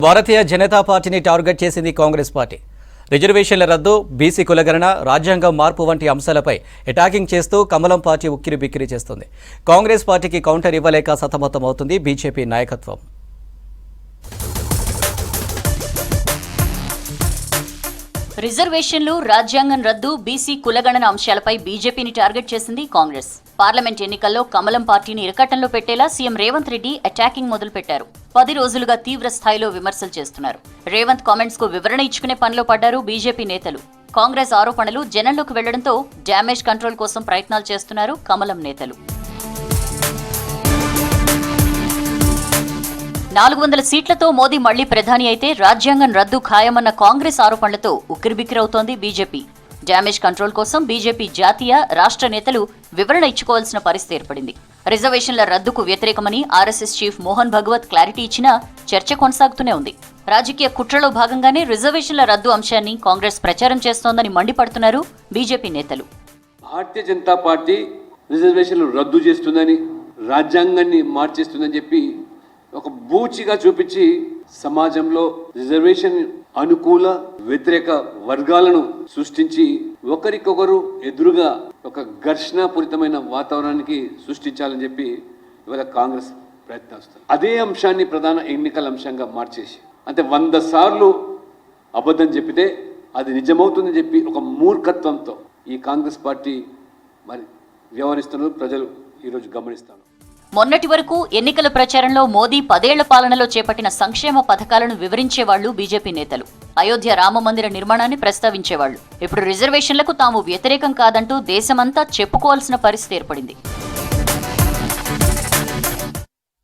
భారతీయ జనతా పార్టీని టార్గెట్ చేసింది కాంగ్రెస్ పార్టీ. రిజర్వేషన్ల రద్దు, బీసీ కులగణన, రాజ్యాంగం మార్పు వంటి అంశాలపై అటాకింగ్ చేస్తూ కమలం పార్టీ ఉక్కిరిబిక్కిరి చేస్తుంది. కాంగ్రెస్ పార్టీకి కౌంటర్ ఇవ్వలేక సతమతమవుతుంది బీజేపీ నాయకత్వం. రిజర్వేషన్లు, రాజ్యాంగం రద్దు, బీసీ కులగణన అంశాలపై బీజేపీని టార్గెట్ చేసింది కాంగ్రెస్. పార్లమెంట్ ఎన్నికల్లో కమలం పార్టీని ఇరకట్టంలో పెట్టేలా సీఎం రేవంత్ రెడ్డి అటాకింగ్ మొదలుపెట్టారు. 10 రోజులుగా తీవ్ర స్థాయిలో విమర్శలు చేస్తున్నారు. రేవంత్ కామెంట్స్ కు వివరణ ఇచ్చుకునే పనిలో పడ్డారు బీజేపీ నేతలు. కాంగ్రెస్ ఆరోపణలు జనంలోకి వెళ్లడంతో డ్యామేజ్ కంట్రోల్ కోసం ప్రయత్నాలు చేస్తున్నారు కమలం నేతలు. 400 సీట్లతో మోదీ మళ్లీ ప్రధాని అయితే రాజ్యాంగం రద్దు ఖాయమన్న కాంగ్రెస్ ఆరోపణలతో ఉక్కిరిబిక్కిరవుతోంది బీజేపీ. డ్యామేజ్ కంట్రోల్ కోసం బీజేపీ జాతీయ, రాష్ట్ర నేతలు వివరణ ఇచ్చుకోవాల్సిన పరిస్థితి ఏర్పడింది. రిజర్వేషన్ల రద్దుకు వ్యతిరేకమని RSS chief Mohan Bhagwat clarity ఇచ్చినా చర్చ కొనసాగుతూనే ఉంది. రాజకీయ కుట్రలో భాగంగానే రిజర్వేషన్ల రద్దు అంశాన్ని కాంగ్రెస్ ప్రచారం చేస్తోందని మండిపడుతున్నారు బీజేపీ నేతలు. భారతీయ జనతా పార్టీ రిజర్వేషన్లు రద్దు చేస్తుందని, రాజ్యాంగాన్ని మార్చేస్తుందని చెప్పి ఒక బూచిగా చూపించి సమాజంలో రిజర్వేషన్ అనుకూల, వ్యతిరేక వర్గాలను సృష్టించి ఒకరికొకరు ఎదురుగా ఒక ఘర్షణపూరితమైన వాతావరణానికి సృష్టించాలని చెప్పి ఇవాళ కాంగ్రెస్ ప్రయత్నిస్తుంది. అదే అంశాన్ని ప్రధాన ఎన్నికల అంశంగా మార్చేసి, అంటే 100 సార్లు అబద్ధం చెప్పితే అది నిజమవుతుందని చెప్పి ఒక మూర్ఖత్వంతో ఈ కాంగ్రెస్ పార్టీ మరి వ్యవహరిస్తున్నారు. ప్రజలు ఈరోజు గమనిస్తారు. మొన్నటి వరకు ఎన్నికల ప్రచారంలో మోదీ 10 ఏళ్ల పాలనలో చేపట్టిన సంక్షేమ పథకాలను వివరించేవాళ్లు బీజేపీ నేతలు. అయోధ్య రామ మందిర నిర్మాణాన్ని ప్రస్తావించేవాళ్లు. ఇప్పుడు రిజర్వేషన్లకు తాము వ్యతిరేకం కాదంటూ దేశమంతా చెప్పుకోవాల్సిన పరిస్థితి ఏర్పడింది.